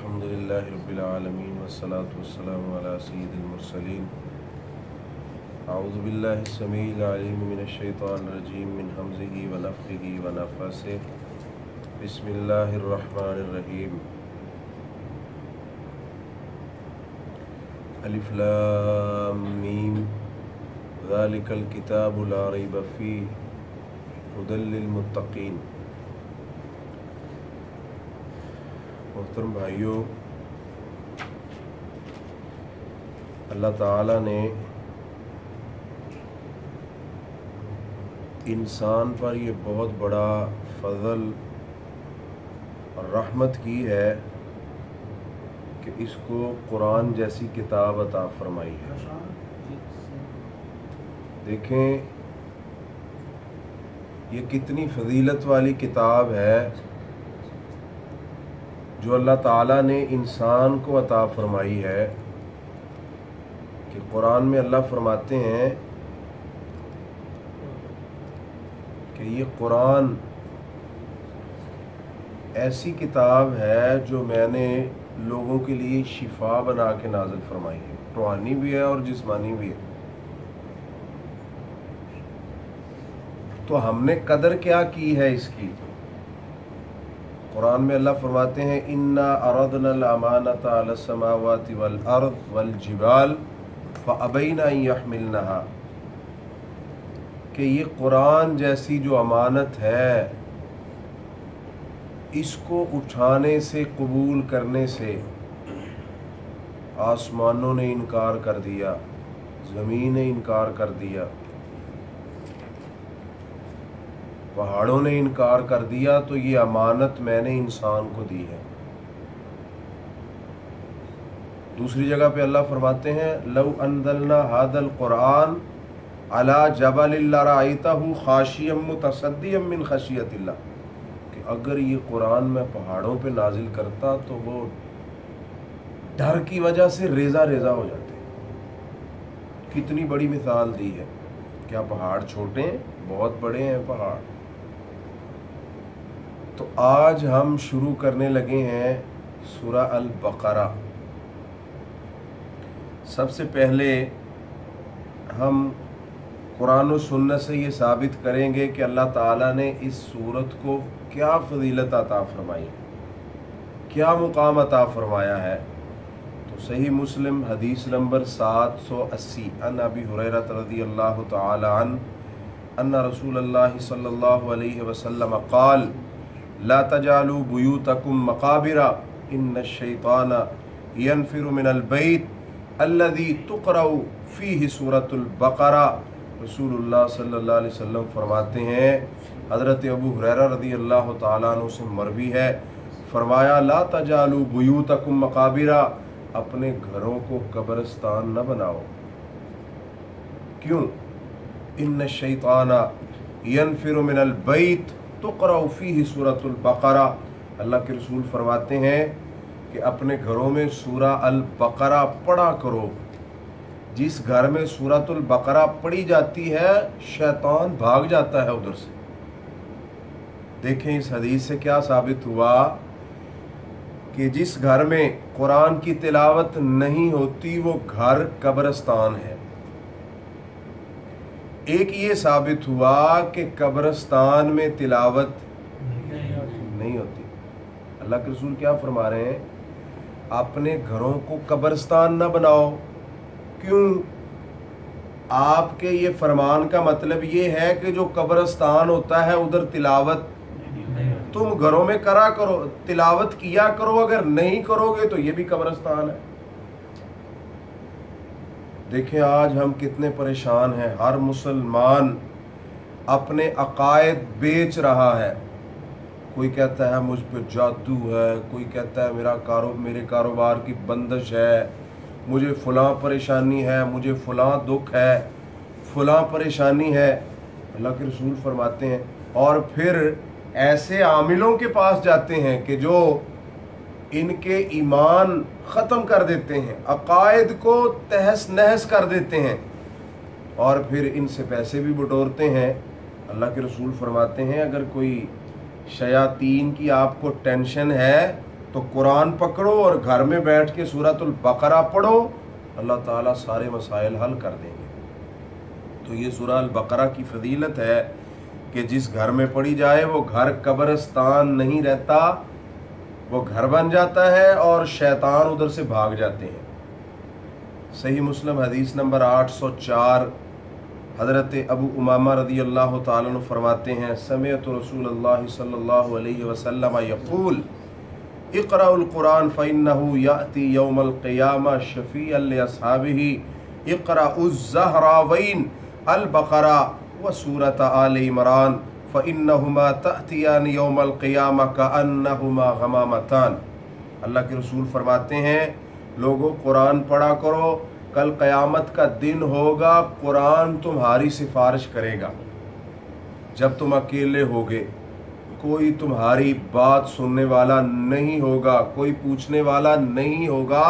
अल्हम्दुलिल्लाहि रब्बिल आलमीन वस्सलातु वस्सलामु अला सय्यिदिल मुरसलीन अऊज़ु बिल्लाहि स्समीइल अलीम मिनश शैतानिर रजीम मिन हमज़िही व नफ़्ख़िही व नफ़्सिही बिस्मिल्लाहिर रहमानिर रहीम अलिफ लाम मीम ज़ालिकल किताबु ला रैब फ़ीहि हुदल लिल मुत्तक़ीन। मोहतरम भाइयों, अल्लाह ताला ने इंसान पर ये बहुत बड़ा फ़ज़ल और रहमत की है कि इसको कुरान जैसी किताब अता फरमाई है। देखें ये कितनी फजीलत वाली किताब है जो अल्लाह ताला ने इंसान को अता फरमाई है कि कुरान में अल्लाह फरमाते हैं कि ये कुरान ऐसी किताब है जो मैंने लोगों के लिए शिफा बना के नाज़िल फरमाई है। रूहानी भी है और जिस्मानी भी है। तो हमने कदर क्या की है इसकी? कुरान में अल्लाह फरमाते हैं इन्ना अरदनल अमानता अलस समावाति वल अर्द वल जिबाल फअबैना अन यहमिलनहा, कि ये कुरान जैसी जो अमानत है इसको उठाने से, कबूल करने से आसमानों ने इनकार कर दिया, ज़मीन ने इनकार कर दिया, पहाड़ों ने इनकार कर दिया। तो ये अमानत मैंने इंसान को दी है। दूसरी जगह पे अल्लाह फरमाते हैं लौ अंज़लना हादल कुरान अला जबलिन लरअयतहु खाशियम मुतसद्दियम मिन खशियतिल्लाह, कि अगर ये कुरान मैं पहाड़ों पे नाजिल करता तो वो डर की वजह से रेजा रेजा हो जाते। कितनी बड़ी मिसाल दी है। क्या पहाड़ छोटे हैं? बहुत बड़े हैं पहाड़। तो आज हम शुरू करने लगे हैं सूरा अल बकरा। सबसे पहले हम कुरान और सुन्नत से ये साबित करेंगे कि अल्लाह ताला ने इस सूरत को क्या फजीलत अता फरमाई, क्या मुकाम अता फरमाया है। तो सही मुस्लिम हदीस नंबर 780 अन अबी हुरैरा रज़ियल्लाहु तआला अन्ना रसूलल्लाह सल्लल्लाहु अलैहि वसल्लम क़ाल ला तजालू बुयूतकुम मकाबिरा इन्नश शैतान यनफिरु मिनल बैत अल्लज़ी तुक़रअु फ़ीहि सूरतुल बकरा। रसूलुल्लाह सल्लल्लाहु अलैहि वसल्लम फरमाते हैं, हज़रत अबू हुरैरा रज़ियल्लाहु तआला अन्हु से मरवी है, फरमाया ला तजालू बुयूतकुम मकाबिरा, अपने घरों को कब्रिस्तान न बनाओ। क्यों? इन्न शैताना यनफिरु मिनल बैत तुक़रअु फ़ीहि सूरतुल बकरा। अल्लाह के रसूल फरमाते हैं कि अपने घरों में सूरा अल बकरा पढ़ा करो। जिस घर में सूरतुल बकरा पढ़ी जाती है शैतान भाग जाता है उधर से। देखें इस हदीस से क्या साबित हुआ कि जिस घर में कुरान की तिलावत नहीं होती वो घर कब्रिस्तान है। एक ये साबित हुआ कि कब्रिस्तान में तिलावत नहीं होती। अल्लाह के रसूल क्या फरमा रहे हैं? अपने घरों को कब्रिस्तान न बनाओ। क्यों? आपके ये फरमान का मतलब ये है कि जो कब्रिस्तान होता है उधर तिलावत तुम घरों में करा करो, तिलावत किया करो। अगर नहीं करोगे तो ये भी कब्रिस्तान है। देखें आज हम कितने परेशान हैं। हर मुसलमान अपने अकायद बेच रहा है। कोई कहता है मुझ पे जादू है, कोई कहता है मेरे कारोबार की बंदिश है, मुझे फ़लाँ परेशानी है, मुझे फ़लाँ दुख है, फ़लाँ परेशानी है। अल्लाह के रसूल फरमाते हैं और फिर ऐसे आमिलों के पास जाते हैं कि जो इनके ईमान ख़त्म कर देते हैं, अकायद को तहस नहस कर देते हैं और फिर इनसे पैसे भी बटोरते हैं। अल्लाह के रसूल फरमाते हैं अगर कोई शयातीन की आपको टेंशन है तो कुरान पकड़ो और घर में बैठ के सूरतुल बकरा पढ़ो, अल्लाह ताला सारे मसाइल हल कर देंगे। तो ये सूरह अल बकरा की फजीलत है कि जिस घर में पढ़ी जाए वो घर कब्रिस्तान नहीं रहता, वो घर बन जाता है और शैतान उधर से भाग जाते हैं। सही मुस्लिम हदीस नंबर 804, हज़रत अबू उमामा रज़ी अल्लाह ताला अन्हु फरमाते हैं, समिअतु रसूलुल्लाह सल्लल्लाहु अलैहि वसल्लम यक़ूल इक़राउल कुरान फ़इन्नहु याती यौमल क़ियामा शफ़ीअन लिअस्हाबिही इक़राउज़ ज़हरावैन अल बक़रा व सूरत आल इमरान फ़इन्नहुमा तअतियान यौमल क़ियामा कअन्नहुमा गमामतान। अल्लाह के रसूल फरमाते हैं, लोगों कुरान पढ़ा करो, कल क़यामत का दिन होगा, कुरान तुम्हारी सिफारिश करेगा। जब तुम अकेले होगे, कोई तुम्हारी बात सुनने वाला नहीं होगा, कोई पूछने वाला नहीं होगा,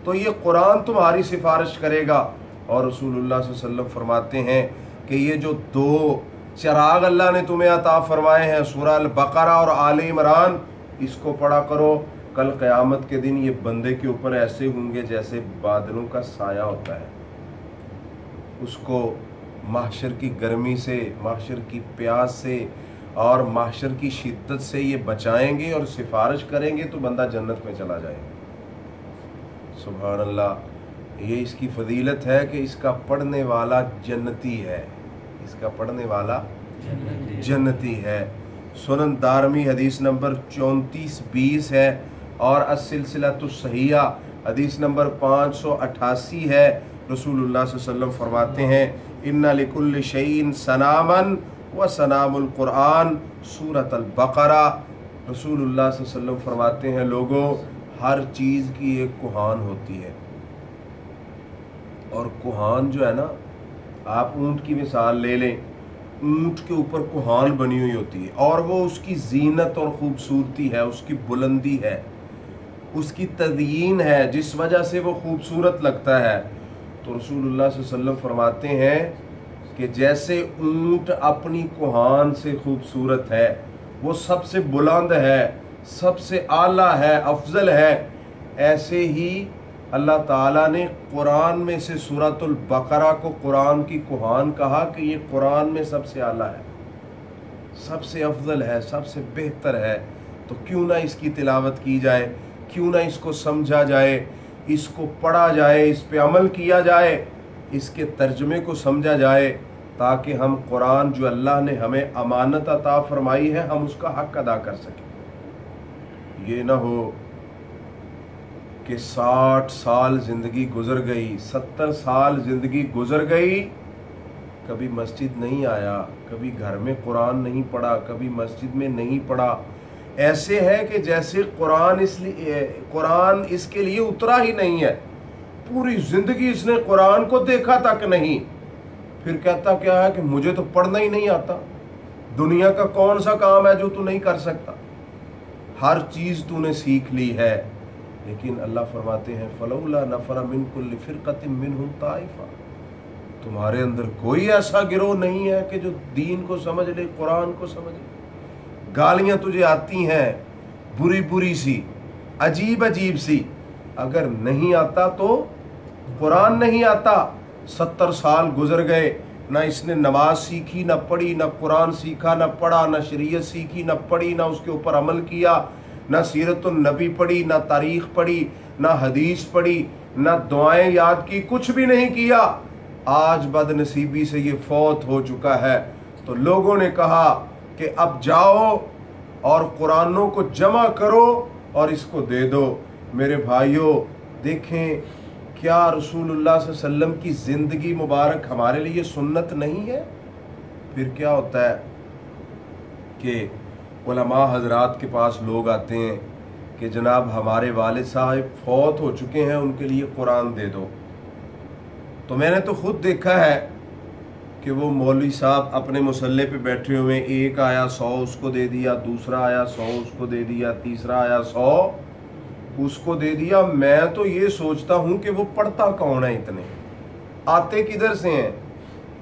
तो ये कुरान तुम्हारी सिफारिश करेगा। और रसूलुल्लाह सल्लल्लाहु अलैहि वसल्लम फरमाते हैं कि ये जो दो चिराग अल्लाह ने तुम्हें अता फरमाए हैं, सूरह अल बकरा और आल इमरान, इसको पढ़ा करो। कल क़यामत के दिन ये बंदे के ऊपर ऐसे होंगे जैसे बादलों का साया होता है। उसको महशर की गर्मी से, महशर की प्यास से और महशर की शिद्दत से ये बचाएंगे और सिफारिश करेंगे तो बंदा जन्नत में चला जाएगा। सुभान अल्लाह। ये इसकी फजीलत है कि इसका पढ़ने वाला जन्नती है, इसका पढ़ने वाला जन्नती है। सुनन दारमी हदीस नंबर 3420 है और अस्सिलसिलतुस सहीहा हदीस नंबर 588 है। रसूलुल्लाह सल्लल्लाहु अलैहि वसल्लम फरमाते हैं, इन्ना लिकुल्लि शैइन सनामन व सनामुल कुरान सूरत अल बकरा। रसूलुल्लाह सल्लल्लाहु अलैहि वसल्लम फरमाते हैं, लोगों, हर चीज़ की एक कुहान होती है। और कुहान जो है ना, आप ऊँट की मिसाल ले लें, ऊँट के ऊपर कुहान बनी हुई होती है और वो उसकी जीनत और ख़ूबसूरती है, उसकी बुलंदी है, उसकी तज़यीन है, जिस वजह से वो खूबसूरत लगता है। तो रसूलुल्लाह सल्लल्लाहु अलैहि वसल्लम फरमाते हैं कि जैसे ऊँट अपनी कुहान से खूबसूरत है, वो सबसे बुलंद है, सबसे आला है, अफजल है, ऐसे ही अल्लाह ताला ने कुरान में से सूरतुल बकरा को कुरान की कुहान कहा कि ये कुरान में सबसे आला है, सबसे अफजल है, सबसे बेहतर है। तो क्यों ना इसकी तिलावत की जाए, क्यों ना इसको समझा जाए, इसको पढ़ा जाए, इस पे अमल किया जाए, इसके तर्जुमे को समझा जाए, ताकि हम कुरान जो अल्लाह ने हमें अमानत अता फरमाई है, हम उसका हक अदा कर सकें। ये ना हो कि 60 साल ज़िंदगी गुजर गई, 70 साल ज़िंदगी गुजर गई, कभी मस्जिद नहीं आया, कभी घर में कुरान नहीं पढ़ा, कभी मस्जिद में नहीं पढ़ा। ऐसे है कि जैसे कुरान इसके लिए उतरा ही नहीं है, पूरी ज़िंदगी इसने कुरान को देखा तक नहीं। फिर कहता क्या है कि मुझे तो पढ़ना ही नहीं आता। दुनिया का कौन सा काम है जो तू नहीं कर सकता? हर चीज़ तूने सीख ली है। लेकिन अल्लाह फरमाते हैं, फलौला नफर मिन कुल्लि फिरक़तिन मिनहुम ताइफ़ा, तुम्हारे अंदर कोई ऐसा गिरोह नहीं है कि जो दीन को समझ ले, कुरान को समझ ले। गालियाँ तुझे आती हैं बुरी बुरी सी, अजीब अजीब सी, अगर नहीं आता तो कुरान नहीं आता। 70 साल गुजर गए, ना इसने नमाज सीखी, ना पढ़ी, ना कुरान सीखा, ना पढ़ा, ना शरीयत सीखी, ना पढ़ी, ना उसके ऊपर अमल किया, ना सीरतुन नबी पढ़ी, ना तारीख पढ़ी, ना हदीस पढ़ी, ना दुआएं याद की, कुछ भी नहीं किया। आज बदनसीबी से ये फौत हो चुका है। तो लोगों ने कहा कि अब जाओ और कुरानों को जमा करो और इसको दे दो। मेरे भाइयों, देखें क्या रसूलुल्लाह सल्लल्लाहु अलैहि वसल्लम की ज़िंदगी मुबारक हमारे लिए सुन्नत नहीं है? फिर क्या होता है कि उलमा हजरात के पास लोग आते हैं कि जनाब हमारे वालिद साहब फौत हो चुके हैं, उनके लिए कुरान दे दो। तो मैंने तो खुद देखा है कि वो मौलवी साहब अपने मुसल्ले पे बैठे हुए, एक आया 100 उसको दे दिया, दूसरा आया 100 उसको दे दिया, तीसरा आया 100 उसको दे दिया। मैं तो ये सोचता हूँ कि वो पढ़ता कौन है, इतने आते किधर से हैं?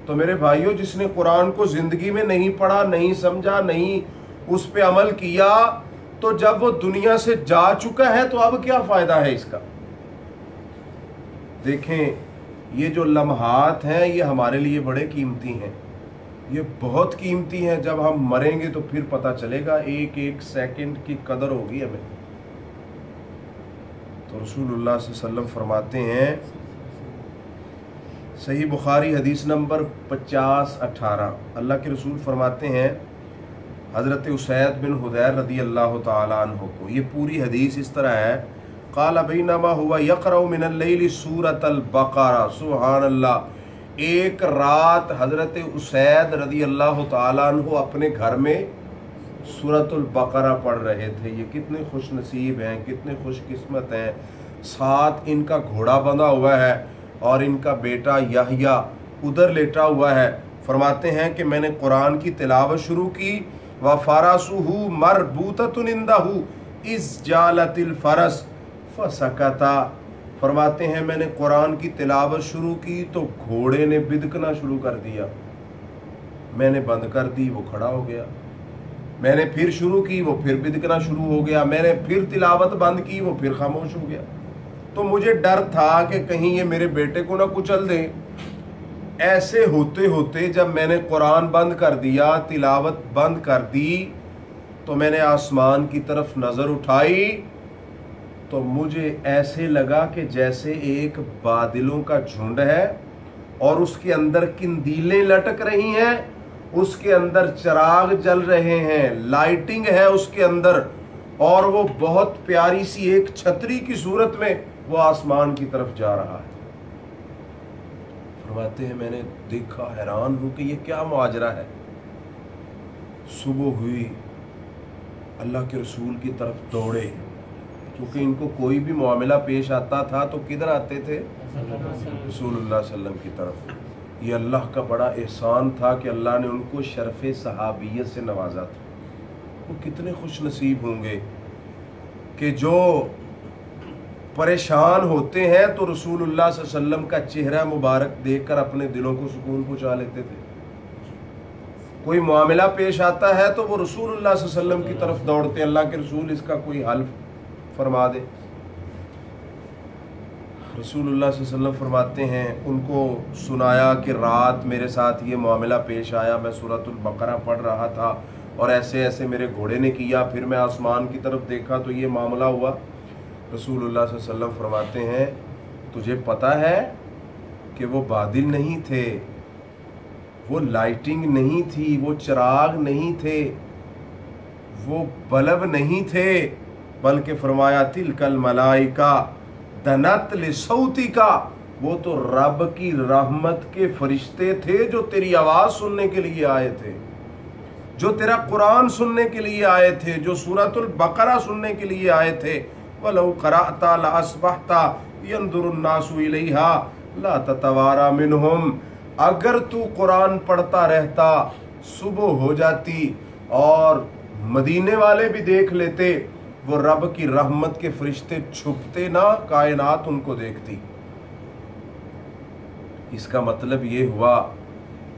तो मेरे भाइयों, जिसने कुरान को ज़िंदगी में नहीं पढ़ा, नहीं समझा, नहीं उस पे अमल किया, तो जब वो दुनिया से जा चुका है तो अब क्या फ़ायदा है इसका। देखें, ये जो लम्हात हैं ये हमारे लिए बड़े कीमती हैं, ये बहुत कीमती हैं। जब हम मरेंगे तो फिर पता चलेगा, एक एक सेकंड की कदर होगी हमें। तो रसूलुल्लाह सल्लल्लाहु अलैहि वसल्लम फरमाते हैं, सही बुखारी हदीस नंबर 50-18, अल्लाह के रसूल फरमाते हैं हज़रत उसैद बिन हुदैर रदी अल्लाह ताला अन्हु को, ये पूरी हदीस इस तरह है, क़ाल बैनमा हुवा यक़रउ मिनल लैली सूरतल बक़रा, सुभान अल्लाह। एक रात हज़रत उसैद रदी अल्लाह ताला अन्हु अपने घर में सूरतुल बक़रा पढ़ रहे थे। ये कितने खुश नसीब हैं, कितने खुशकिस्मत हैं। साथ इनका घोड़ा बंधा हुआ है और इनका बेटा यहया उधर लेटा हुआ है। फरमाते हैं कि मैंने कुरान की तिलावत शुरू की, व फ़रसुहु मरबूततुन इंदहु इज़ जालतिल फ़रस फसकता। फरमाते हैं मैंने कुरान की तिलावत शुरू की तो घोड़े ने बिदकना शुरू कर दिया, मैंने बंद कर दी, वो खड़ा हो गया। मैंने फिर शुरू की, वो फिर बिदकना शुरू हो गया। मैंने फिर तिलावत बंद की, वो फिर खामोश हो गया। तो मुझे डर था कि कहीं ये मेरे बेटे को ना कुचल दे। ऐसे होते होते जब मैंने कुरान बंद कर दिया, तिलावत बंद कर दी, तो मैंने आसमान की तरफ नज़र उठाई तो मुझे ऐसे लगा कि जैसे एक बादलों का झुंड है और उसके अंदर किंदीलें लटक रही हैं, उसके अंदर चिराग जल रहे हैं, लाइटिंग है उसके अंदर, और वो बहुत प्यारी सी एक छतरी की सूरत में वो आसमान की तरफ जा रहा है। फरमाते हैं मैंने देखा, हैरान हूं कि ये क्या मुआजरा है। सुबह हुई, अल्लाह के रसूल की तरफ दौड़े, क्योंकि इनको कोई भी मामला पेश आता था तो किधर आते थे? रसूलुल्लाह सल्लल्लाहु अलैहि वसल्लम की तरफ। ये अल्लाह का बड़ा एहसान था कि अल्लाह ने उनको शर्फ सहाबियत से नवाजा था। वो कितने खुश नसीब होंगे कि जो परेशान होते हैं तो रसूलुल्लाह सल्लल्लाहु अलैहि वसल्लम का चेहरा मुबारक देखकर अपने दिलों को सुकून पहुंचा लेते थे। कोई मामला पेश आता है तो वो रसूलुल्लाह सल्लल्लाहु अलैहि वसल्लम की तरफ दौड़ते, अल्लाह के रसूल इसका कोई हल फरमा दे। रसूलुल्लाह सल्लल्लाहु अलैहि वसल्लम फरमाते हैं, उनको सुनाया कि रात मेरे साथ ये मामला पेश आया, मैं सूरतुल बकरा पढ़ रहा था और ऐसे ऐसे मेरे घोड़े ने किया, फिर मैं आसमान की तरफ देखा तो ये मामला हुआ। रसूलुल्लाह सल्लल्लाहु अलैहि वसल्लम फरमाते हैं, तुझे पता है कि वो बादल नहीं थे, वो लाइटिंग नहीं थी, वो चिराग नहीं थे, वो बल्ब नहीं थे, बल्कि फरमाया तिलकल मलाइका दनत लिसौती का, वो तो रब की रहमत के फरिश्ते थे जो तेरी आवाज़ सुनने के लिए आए थे, जो तेरा कुरान सुनने के लिए आए थे, जो सूरतुल बकरा सुनने के लिए आए थे। वलौ क़रअता लअस्बहता यंदुरुन्नासु इलैहा ला ततवारा मिनहुम, अगर तू कुरान पढ़ता रहता, सुबह हो जाती और मदीने वाले भी देख लेते, वो रब की रहमत के फरिश्ते छुपते ना, कायनात उनको देखती। इसका मतलब ये हुआ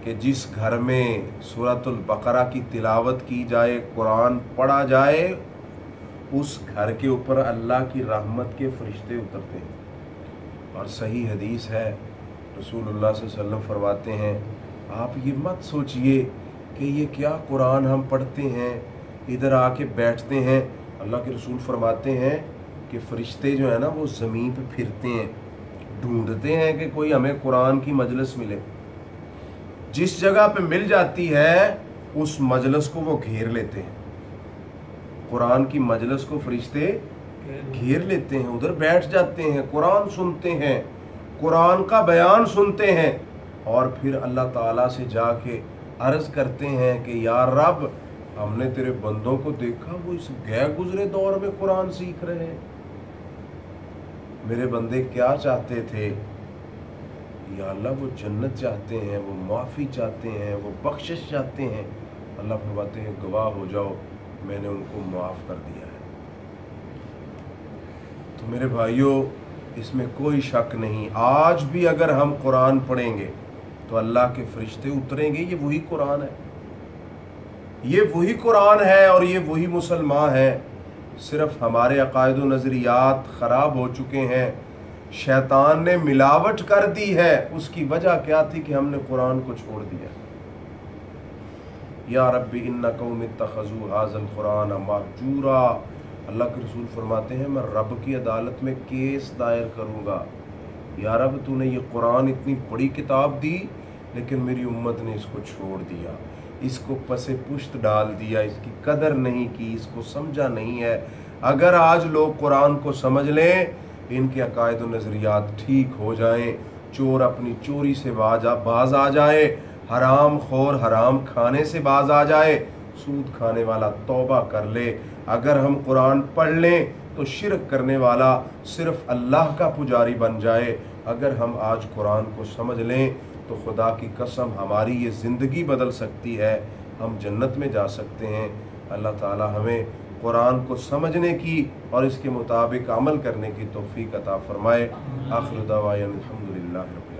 कि जिस घर में सूरतुल बकरा की तिलावत की जाए, कुरान पढ़ा जाए, उस घर के ऊपर अल्लाह की रहमत के फरिश्ते उतरते हैं। और सही हदीस है, रसूलुल्लाह सल्लल्लाहु अलैहि वसल्लम फरमाते हैं, आप ये मत सोचिए कि ये क्या कुरान हम पढ़ते हैं, इधर आके बैठते हैं। अल्लाह के रसूल फरमाते हैं कि फरिश्ते जो है ना वो ज़मीन पे फिरते हैं, ढूंढते हैं कि कोई हमें कुरान की मजलिस मिले। जिस जगह पे मिल जाती है उस मजलिस को वो घेर लेते हैं, कुरान की मजलिस को फरिश्ते घेर लेते हैं, उधर बैठ जाते हैं, कुरान सुनते हैं, कुरान का बयान सुनते हैं, और फिर अल्लाह ताला से जाके अर्ज़ करते हैं कि या रब, हमने तेरे बंदों को देखा वो इस गए गुजरे दौर में कुरान सीख रहे हैं, मेरे बंदे क्या चाहते थे? या अल्लाह वो जन्नत चाहते हैं, वो माफ़ी चाहते हैं, वो बख्शिश चाहते हैं। अल्लाह फरमाते हैं गवाह हो जाओ, मैंने उनको माफ़ कर दिया है। तो मेरे भाइयों, इसमें कोई शक नहीं, आज भी अगर हम कुरान पढ़ेंगे तो अल्लाह के फरिश्ते उतरेंगे। ये वही कुरान है, ये वही कुरान है और ये वही मुसलमान है सिर्फ हमारे अकायद व नज़रियात ख़राब हो चुके हैं, शैतान ने मिलावट कर दी है। उसकी वजह क्या थी कि हमने कुरान को छोड़ दिया। या रब्बी इन्ना कौम इत्तखज़ू हाज़ल कुरान महजूरा। अल्लाह के रसूल फरमाते हैं मैं रब की अदालत में केस दायर करूँगा, या रब तूने ये कुरान इतनी बड़ी किताब दी लेकिन मेरी उम्मत ने इसको छोड़ दिया, इसको पसे पुश्त डाल दिया, इसकी कदर नहीं की, इसको समझा नहीं है। अगर आज लोग कुरान को समझ लें, इनके अकायद व नज़रियात ठीक हो जाएं, चोर अपनी चोरी से बाज आ जाए, हराम खोर हराम खाने से बाज आ जाए, सूद खाने वाला तौबा कर ले। अगर हम कुरान पढ़ लें तो शिरक करने वाला सिर्फ अल्लाह का पुजारी बन जाए। अगर हम आज कुरान को समझ लें तो खुदा की कसम हमारी ये ज़िंदगी बदल सकती है, हम जन्नत में जा सकते हैं। अल्लाह ताला हमें कुरान को समझने की और इसके मुताबिक अमल करने की तौफीक अता फरमाए। आखिर दावाना अल्हम्दुलिल्लाह रब्बिल आलमीन।